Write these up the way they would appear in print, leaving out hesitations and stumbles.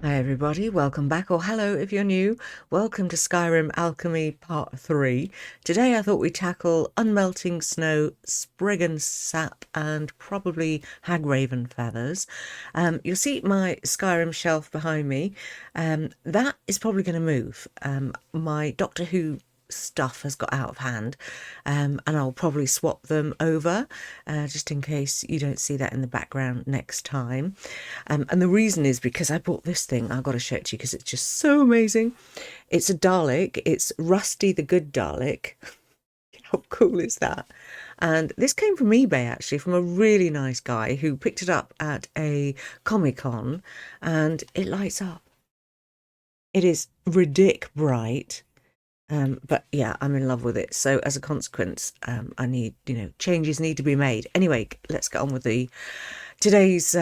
Hi everybody, welcome back, or hello if you're new. Welcome to Skyrim Alchemy Part 3. Today I thought we'd tackle Unmelting Snow, Spriggan Sap, and probably Hagraven Feathers. You'll see my Skyrim shelf behind me. That is probably going to move. My Doctor Who stuff has got out of hand, and I'll probably swap them over just in case you don't see that in the background next time. And the reason is because I bought this thing. I've got to show it to you because it's just so amazing. It's a Dalek. It's Rusty the Good Dalek. How cool is that? And this came from eBay, actually, from a really nice guy who picked it up at a Comic-Con, and it lights up. It is ridic bright. But yeah, I'm in love with it. So as a consequence, I need, changes need to be made. Anyway, let's get on with today's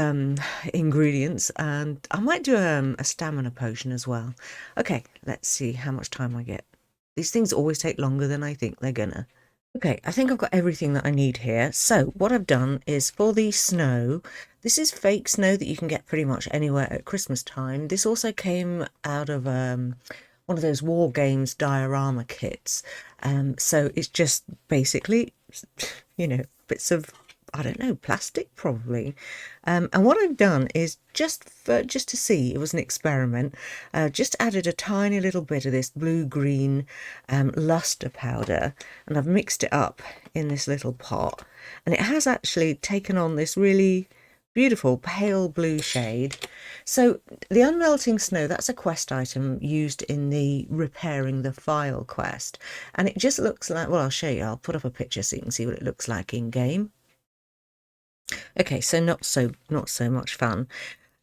ingredients, and I might do a stamina potion as well. Okay, let's see how much time I get. These things always take longer than I think they're gonna. Okay, I think I've got everything that I need here. So what I've done is for the snow, this is fake snow that you can get pretty much anywhere at Christmas time. This also came out of one of those War Games diorama kits. So it's just basically, bits of, I don't know, plastic probably. And what I've done is just to see, it was an experiment, just added a tiny little bit of this blue-green luster powder, and I've mixed it up in this little pot. And it has actually taken on this really beautiful pale blue shade. So the Unmelting Snow, that's a quest item used in the repairing the file quest. And it just looks like, well, I'll show you. I'll put up a picture so you can see what it looks like in game. Okay, so not so much fun.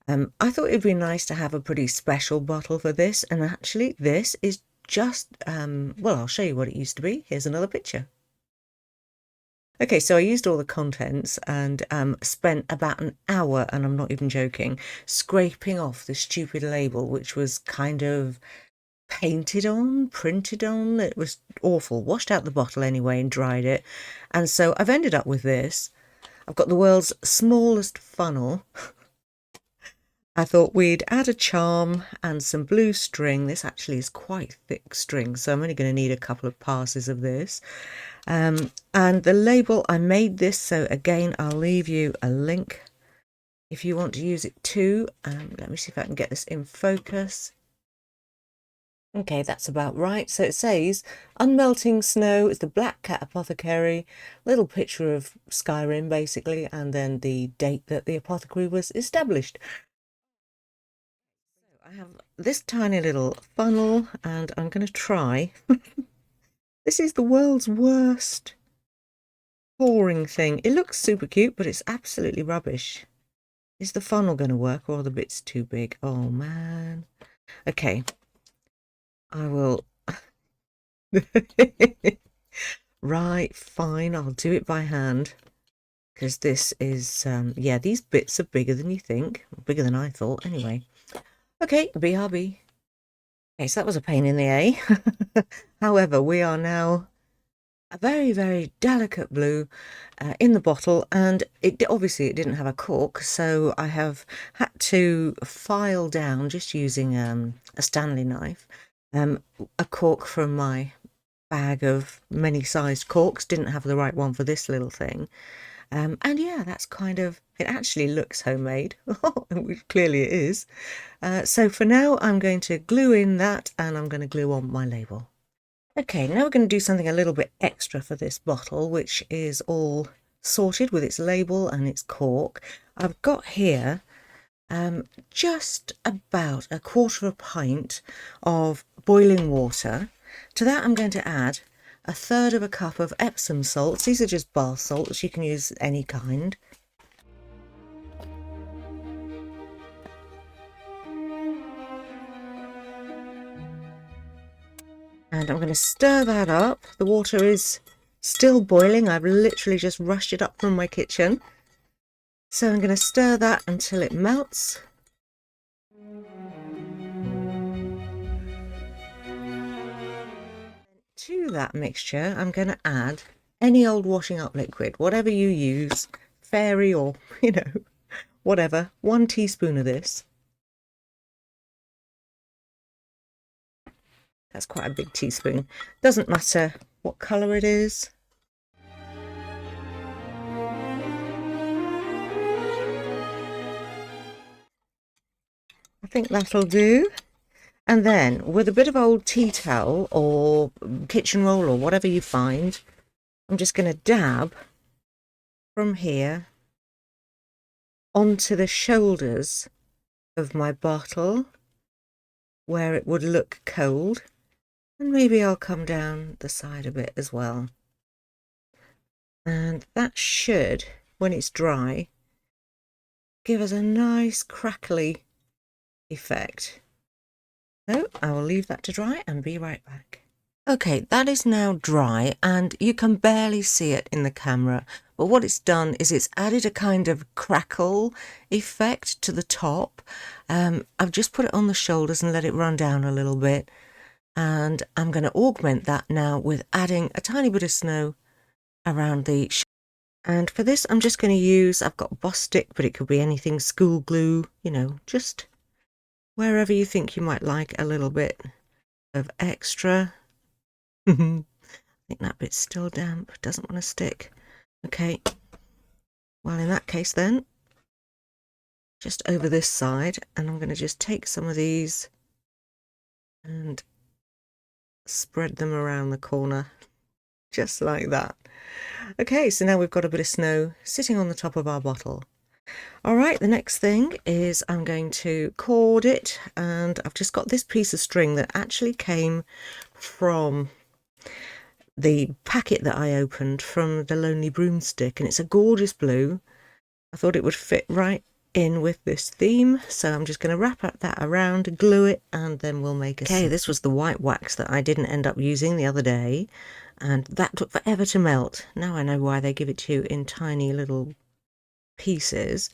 I thought it'd be nice to have a pretty special bottle for this, and actually this is just, well, I'll show you what it used to be. Here's another picture. Okay, so I used all the contents and spent about an hour, and I'm not even joking, scraping off the stupid label, which was kind of painted on, printed on. It was awful. Washed out the bottle anyway and dried it. And so I've ended up with this. I've got the world's smallest funnel. I thought we'd add a charm and some blue string. This actually is quite thick string, so I'm only going to need a couple of passes of this. And the label, I made this, so again, I'll leave you a link if you want to use it too. Let me see if I can get this in focus. Okay, that's about right. So it says, Unmelting Snow is the Black Cat Apothecary, little picture of Skyrim, basically, and then the date that the apothecary was established. So I have this tiny little funnel, and I'm going to try. This is the world's worst pouring thing. It looks super cute, but it's absolutely rubbish. Is the funnel going to work, or are the bits too big? Oh, man. Okay. I will... Right, fine, I'll do it by hand. Because this is, yeah, these bits are bigger than you think. Bigger than I thought, anyway. Okay, BRB. Okay, so that was a pain in the A. However, we are now a very, very delicate blue in the bottle, and obviously it didn't have a cork, so I have had to file down, just using a Stanley knife, a cork from my bag of many sized corks. Didn't have the right one for this little thing. And yeah, that's kind of, it actually looks homemade, which clearly it is. So for now, I'm going to glue in that, and I'm going to glue on my label. Okay, now we're going to do something a little bit extra for this bottle, which is all sorted with its label and its cork. I've got here just about a quarter of a pint of boiling water. To that, I'm going to add a third of a cup of Epsom salts. These are just bath salts. You can use any kind. And I'm going to stir that up. The water is still boiling. I've literally just rushed it up from my kitchen. So I'm going to stir that until it melts. To that mixture, I'm going to add any old washing up liquid, whatever you use, fairy or, whatever. 1 teaspoon of this. That's quite a big teaspoon. Doesn't matter what colour it is. I think that'll do. And then with a bit of old tea towel or kitchen roll or whatever you find, I'm just going to dab from here onto the shoulders of my bottle where it would look cold. And maybe I'll come down the side a bit as well. And that should, when it's dry, give us a nice crackly effect. So I will leave that to dry and be right back. Okay, that is now dry and you can barely see it in the camera, but what it's done is it's added a kind of crackle effect to the top. I've just put it on the shoulders and let it run down a little bit, and I'm going to augment that now with adding a tiny bit of snow around the and for this I'm just going to use, I've got boss stick, but it could be anything, school glue, you know, just wherever you think you might like a little bit of extra. I think that bit's still damp, doesn't want to stick. Okay, well in that case then, just over this side, and I'm going to just take some of these and spread them around the corner, just like that. Okay, so now we've got a bit of snow sitting on the top of our bottle. All right, the next thing is I'm going to cord it, and I've just got this piece of string that actually came from the packet that I opened from the Lonely Broomstick, and it's a gorgeous blue. I thought it would fit right in with this theme, so I'm just going to wrap that around, glue it, and then we'll make a... Okay, this was the white wax that I didn't end up using the other day, and that took forever to melt. Now I know why they give it to you in tiny little pieces.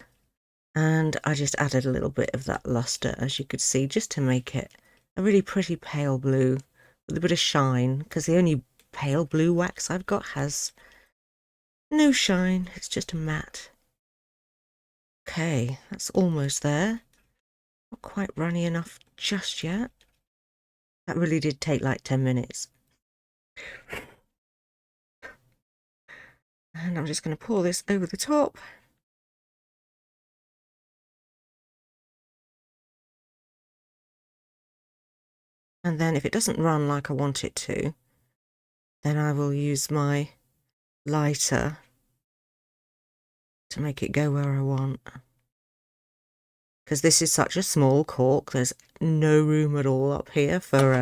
And I just added a little bit of that luster, as you could see, just to make it a really pretty pale blue with a bit of shine, because the only pale blue wax I've got has no shine, it's just a matte. Okay, that's almost there. Not quite runny enough just yet. That really did take like 10 minutes. And I'm just going to pour this over the top. And then if it doesn't run like I want it to, then I will use my lighter to make it go where I want. Because this is such a small cork, there's no room at all up here for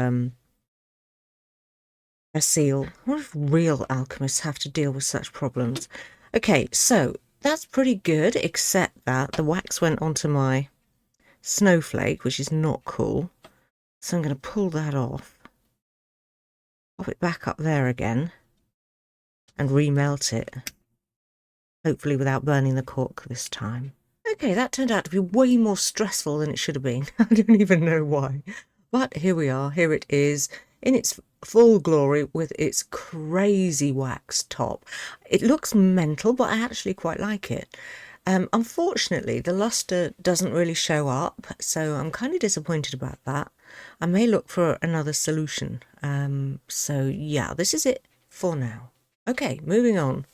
a seal. What if real alchemists have to deal with such problems? Okay, so that's pretty good, except that the wax went onto my snowflake, which is not cool. So I'm going to pull that off, pop it back up there again, and remelt it. Hopefully without burning the cork this time. Okay, that turned out to be way more stressful than it should have been. I don't even know why. But here we are. Here it is in its full glory with its crazy wax top. It looks mental, but I actually quite like it. Unfortunately, the luster doesn't really show up, so I'm kind of disappointed about that. I may look for another solution. So yeah, this is it for now. Okay, moving on.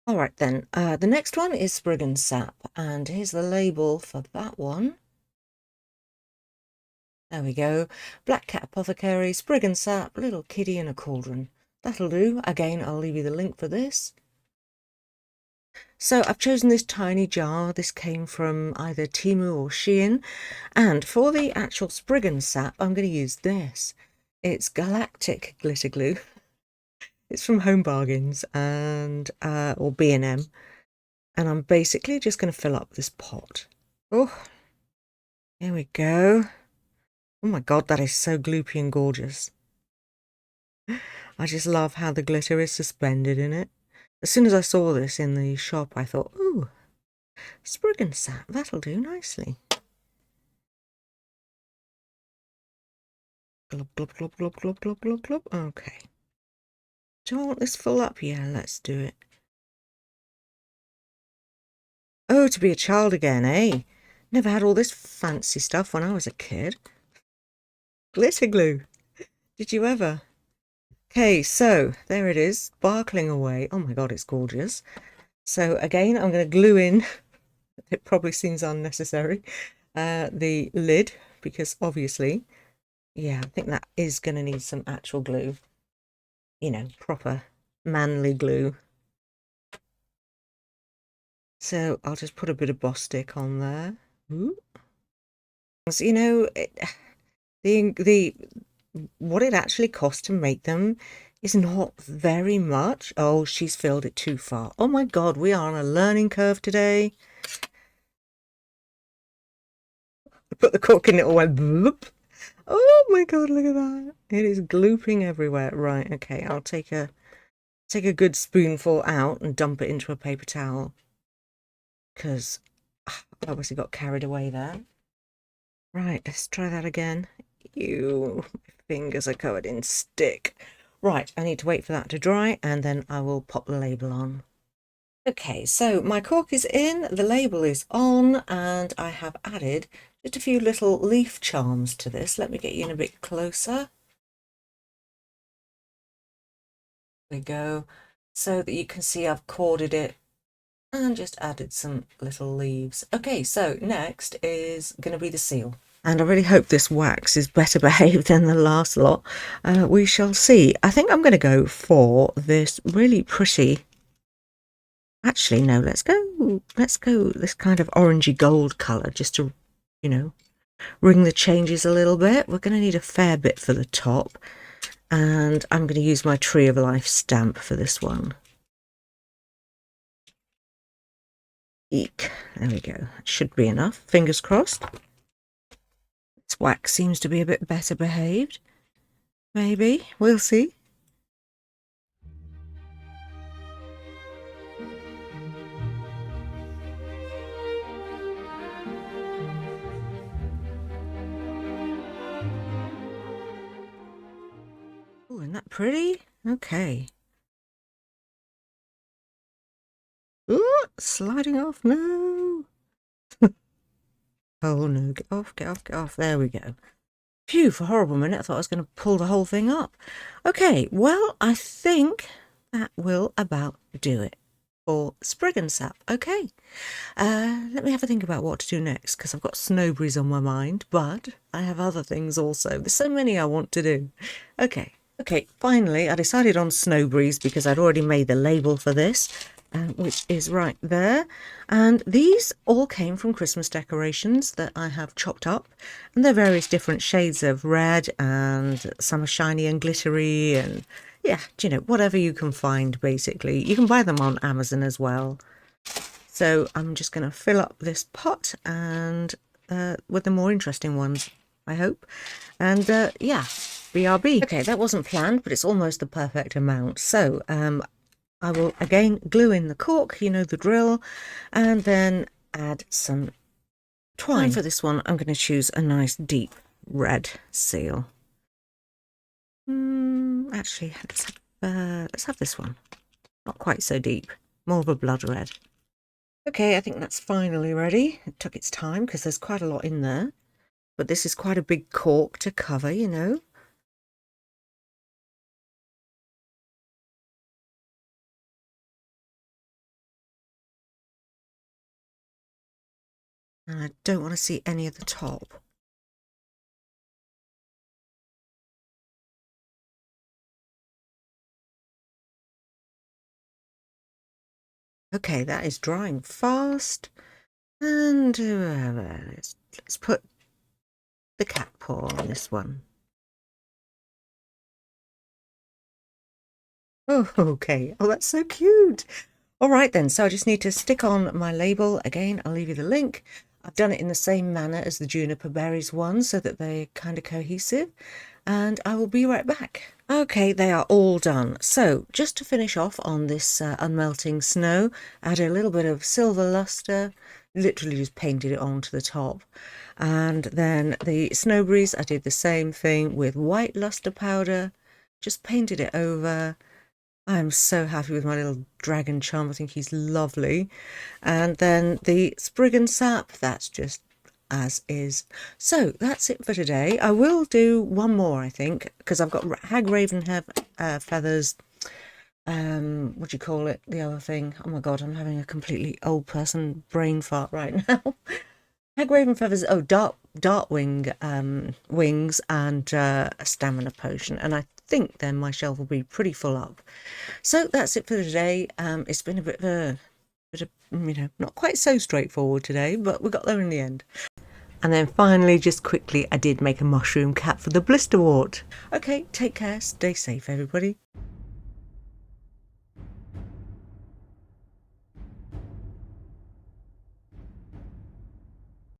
All right then, the next one is Spriggan Sap, and here's the label for that one. There we go. Black Cat Apothecary, Spriggan Sap, Little Kitty in a Cauldron. That'll do. Again, I'll leave you the link for this. So I've chosen this tiny jar. This came from either Temu or Shein. And for the actual Spriggan Sap, I'm going to use this. It's Galactic Glitter Glue. It's from Home Bargains and or B&M. And I'm basically just going to fill up this pot. Oh, here we go. Oh my god, that is so gloopy and gorgeous. I just love how the glitter is suspended in it. As soon as I saw this in the shop, I thought, ooh, Spriggan Sap, that'll do nicely. Glub, glub, glub, glub, glub, glub, glub, glub. Okay. Do I want this full up? Yeah, let's do it. Oh, to be a child again, eh? Never had all this fancy stuff when I was a kid. Glitter glue. Did you ever? Okay, so there it is, sparkling away. Oh my God, it's gorgeous. So again, I'm going to glue in, it probably seems unnecessary, the lid, because obviously, yeah, I think that is going to need some actual glue. You know, proper manly glue. So I'll just put a bit of Bostik on there. Ooh. So, you know, the what it actually costs to make them is not very much. Oh, she's filled it too far. Oh my God, we are on a learning curve today. Put the cork in, it all went bloop. Oh my God, look at that. It is glooping everywhere. Right, okay, I'll take a good spoonful out and dump it into a paper towel. Because I obviously got carried away there. Right, let's try that again. Ew, my fingers are covered in stick. Right, I need to wait for that to dry and then I will pop the label on. Okay, so my cork is in, the label is on, and I have added just a few little leaf charms to this. Let me get you in a bit closer. There we go. So that you can see I've corded it and just added some little leaves. Okay, so next is going to be the seal. And I really hope this wax is better behaved than the last lot. We shall see. I think I'm going to go for this really pretty... Actually, no, let's go this kind of orangey gold colour, just to, you know, ring the changes a little bit. We're going to need a fair bit for the top. And I'm going to use my Tree of Life stamp for this one. Eek. There we go. Should be enough. Fingers crossed. This wax seems to be a bit better behaved. Maybe. We'll see. Oh, isn't that pretty? Okay. Ooh, sliding off. No. Oh no, get off, get off, get off. There we go. Phew, for a horrible minute, I thought I was going to pull the whole thing up. Okay, well, I think that will about do it for Spriggan Sap. Okay, let me have a think about what to do next, because I've got Snowberries on my mind, but I have other things also. There's so many I want to do. Okay, finally, I decided on Snowberries because I'd already made the label for this. Which is right there, and these all came from Christmas decorations that I have chopped up, and they're various different shades of red, and some are shiny and glittery, and yeah, you know, whatever you can find. Basically, you can buy them on Amazon as well. So I'm just going to fill up this pot and with the more interesting ones, I hope. And yeah, BRB. Okay, that wasn't planned, but it's almost the perfect amount. So I will again glue in the cork, you know the drill, and then add some twine. And for this one, I'm going to choose a nice deep red seal. Actually, let's have this one. Not quite so deep, more of a blood red. Okay, I think that's finally ready. It took its time because there's quite a lot in there, but this is quite a big cork to cover, you know. And I don't want to see any of the top. Okay, that is drying fast. And let's put the cat paw on this one. Oh, okay. Oh, that's so cute. All right then, so I just need to stick on my label. Again, I'll leave you the link. I've done it in the same manner as the juniper berries one so that they're kind of cohesive. And I will be right back. Okay, they are all done. So just to finish off on this Unmelting Snow, add a little bit of silver luster, literally just painted it onto the top. And then the Snowberries, I did the same thing with white luster powder, just painted it over. I'm so happy with my little dragon charm. I think he's lovely. And then the Spriggan Sap, that's just as is. So that's it for today. I will do one more, I think, because I've got hag raven feathers. What do you call it? The other thing. Oh my god, I'm having a completely old person brain fart right now. Hag raven feathers. Oh, dartwing wings and a stamina potion, and I think then my shelf will be pretty full up. So that's it for today. It's been a bit of not quite so straightforward today, but we got there in the end. And then finally, just quickly, I did make a mushroom cap for the blister wart. Okay, take care, stay safe, everybody.